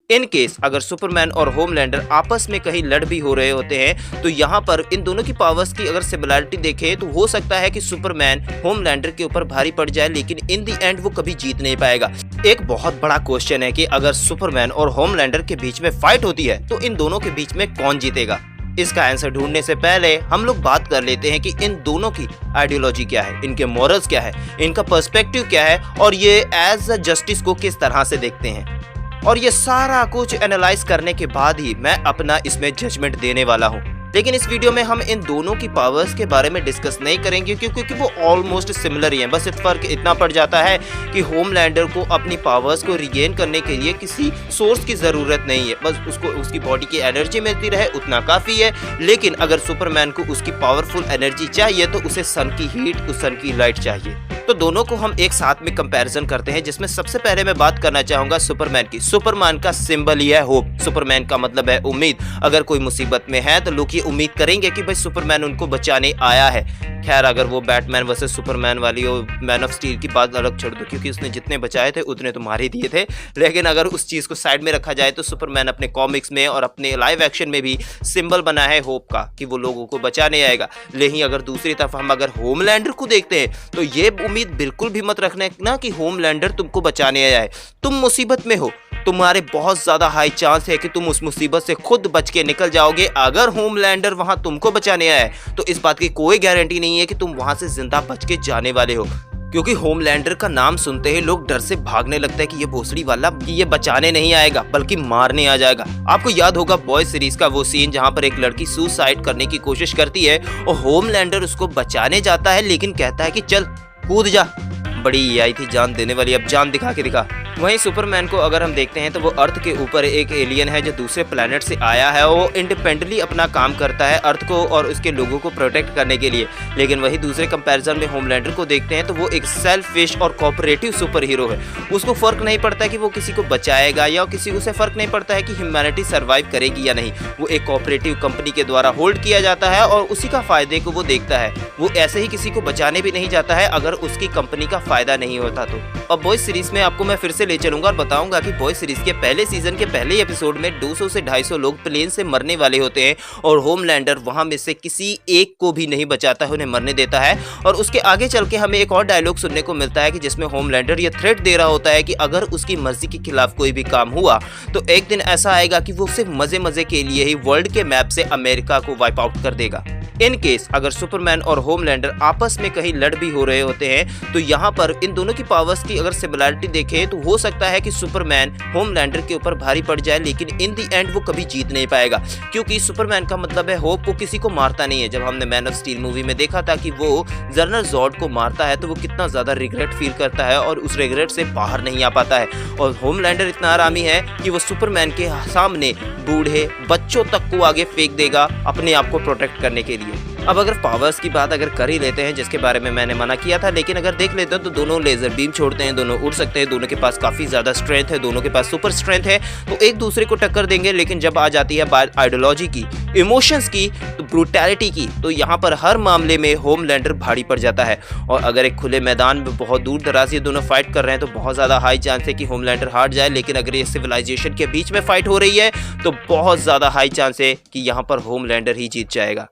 In case अगर Superman और Homelander आपस में कहीं लड़ भी हो रहे होते हैं तो यहाँ पर इन दोनों की पावर्स की अगर सिमिलरिटी देखें तो हो सकता है कि सुपरमैन होमलैंडर के ऊपर भारी पड़ जाए, लेकिन इन दी एंड वो कभी जीत नहीं पाएगा। एक बहुत बड़ा क्वेश्चन है कि अगर सुपरमैन और होमलैंडर के बीच में फाइट होती है तो इन दोनों के बीच में कौन जीतेगा। इसका आंसर ढूंढने से पहले हम लोग बात कर लेते हैं कि इन दोनों की आइडियोलॉजी क्या है, इनके मॉरल्स क्या है, इनका पर्सपेक्टिव क्या है और ये एज अ जस्टिस को किस तरह से देखते हैं। और ये सारा कुछ एनालाइज करने के बाद ही मैं अपना इसमें जजमेंट देने वाला हूँ। लेकिन इस वीडियो में हम इन दोनों की पावर्स के बारे में डिस्कस नहीं करेंगे क्योंकि वो ऑलमोस्ट सिमिलर ही हैं। बस फर्क इतना पड़ जाता है कि होमलैंडर को अपनी पावर्स को रिगेन करने के लिए किसी सोर्स की ज़रूरत नहीं है, बस उसको उसकी बॉडी की एनर्जी मिलती रहे उतना काफ़ी है। लेकिन अगर सुपरमैन को उसकी पावरफुल एनर्जी चाहिए तो उसे सन की हीट, उस सन की लाइट चाहिए। तो दोनों को हम एक साथ में कंपैरिजन करते हैं, जिसमें सबसे पहले मैं बात करना चाहूंगा सुपरमैन की। सुपरमैन का सिंबल ही है होप। सुपरमैन का मतलब है उम्मीद। अगर कोई मुसीबत में है तो लोग ये उम्मीद करेंगे कि भाई सुपरमैन उनको बचाने आया है। खैर अगर वो बैटमैन वर्सेस सुपरमैन वाली और मैन ऑफ स्टील की बात अलग छोड़ दो क्योंकि उसने जितने बचाए थे उतने तो मार ही दिए थे, लेकिन अगर उस चीज़ को साइड में रखा जाए तो सुपरमैन अपने कॉमिक्स में और अपने लाइव एक्शन में भी सिंबल बना है होप का कि वो लोगों को बचाने आएगा। लेकिन अगर दूसरी तरफ हम अगर होमलैंडर को देखते हैं तो ये उम्मीद बिल्कुल भी मत रखना ना कि होमलैंडर तुमको बचाने आया है। तुम मुसीबत में हो, तुम्हारे बहुत ज़्यादा हाई चांस है कि तुम उस मुसीबत से खुद बच के निकल जाओगे। अगर होमलैंडर वहां तुमको बचाने आया है तो इस बात की कोई गारंटी नहीं है कि तुम वहां से जिंदा बच के जाने वाले हो, क्योंकि होमलैंडर का नाम सुनते ही लोग डर से भागने लगता है कि ये भोसड़ी वाला कि ये बचाने नहीं आएगा बल्कि मारने आ जाएगा। आपको याद होगा बॉयज सीरीज का वो सीन जहां पर एक लड़की सुसाइड करने की कोशिश करती है और होमलैंडर उसको बचाने जाता है लेकिन कहता है कि चल कूद जा। बड़ी ये आई थी जान देने वाली, अब जान दिखा के दिखा। वहीं सुपरमैन को अगर हम देखते हैं तो वो अर्थ के ऊपर एक एलियन है जो दूसरे प्लेनेट से आया है। वो इंडिपेंडेंटली अपना काम करता है अर्थ को और उसके लोगों को प्रोटेक्ट करने के लिए। लेकिन वही दूसरे कंपैरिजन में होमलैंडर को देखते हैं तो वो एक सेल्फिश और कोऑपरेटिव सुपर हीरो है। उसको फर्क नहीं पड़ता है कि वो किसी को बचाएगा या किसी उसे फर्क नहीं पड़ता है कि ह्यूमैनिटी सर्वाइव करेगी या नहीं। वो एक कोऑपरेटिव कंपनी के द्वारा होल्ड किया जाता है और उसी का फायदे को वो देखता है। वो ऐसे ही किसी को बचाने भी नहीं जाता है अगर उसकी कंपनी का फायदा नहीं होता तो। अब बॉयज सीरीज में आपको मैं फिर से ले चलूंगा और बताऊंगा कि बॉयज सीरीज के पहले सीजन के पहले एपिसोड में 200 से 250 लोग प्लेन से मरने वाले होते हैं और होमलैंडर वहां में से किसी एक को भी नहीं बचाता है, उन्हें मरने देता है। और उसके आगे चल के हमें एक और डायलॉग सुनने को मिलता है कि जिसमें होमलैंडर ये थ्रेट दे रहा होता है कि अगर उसकी मर्जी के खिलाफ कोई भी काम हुआ तो एक दिन ऐसा आएगा कि वो सिर्फ मजे मजे के लिए ही वर्ल्ड के मैप से अमेरिका को वाइप आउट कर देगा। इन केस अगर सुपरमैन और होमलैंडर आपस में कहीं लड़ भी हो रहे होते हैं तो यहाँ पर इन दोनों की पावर्स की अगर सिमिलरिटी देखें तो हो सकता है कि सुपरमैन होमलैंडर के ऊपर भारी पड़ जाए, लेकिन इन दी एंड वो कभी जीत नहीं पाएगा क्योंकि सुपरमैन का मतलब है होप। वो किसी को मारता नहीं है। जब हमने मैन ऑफ स्टील मूवी में देखा था कि वो जनरल जॉर्ड को मारता है तो वो कितना ज़्यादा रिग्रेट फील करता है और उस रिग्रेट से बाहर नहीं आ पाता है। और होमलैंडर इतना आरामी है कि वो सुपरमैन के सामने बूढ़े बच्चों तक को आगे फेंक देगा अपने आप को प्रोटेक्ट करने के लिए। अब अगर पावर्स की बात अगर कर ही लेते हैं जिसके बारे में मैंने मना किया था, लेकिन अगर देख लेते हैं तो दोनों लेजर बीम छोड़ते हैं, दोनों उड़ सकते हैं, दोनों के पास काफ़ी ज़्यादा स्ट्रेंथ है, दोनों के पास सुपर स्ट्रेंथ है, तो एक दूसरे को टक्कर देंगे। लेकिन जब आ जाती है बात आइडियोलॉजी की, इमोशंस की, तो ब्रूटैलिटी की, तो यहाँ पर हर मामले में होमलैंडर भारी पड़ जाता है। और अगर एक खुले मैदान में बहुत दूर दराज ये दोनों फाइट कर रहे हैं तो बहुत ज़्यादा हाई चांस है कि होमलैंडर हार जाए। लेकिन अगर ये सिविलाइजेशन के बीच में फाइट हो रही है तो बहुत ज़्यादा हाई चांस है कि यहाँ पर होमलैंडर ही जीत जाएगा।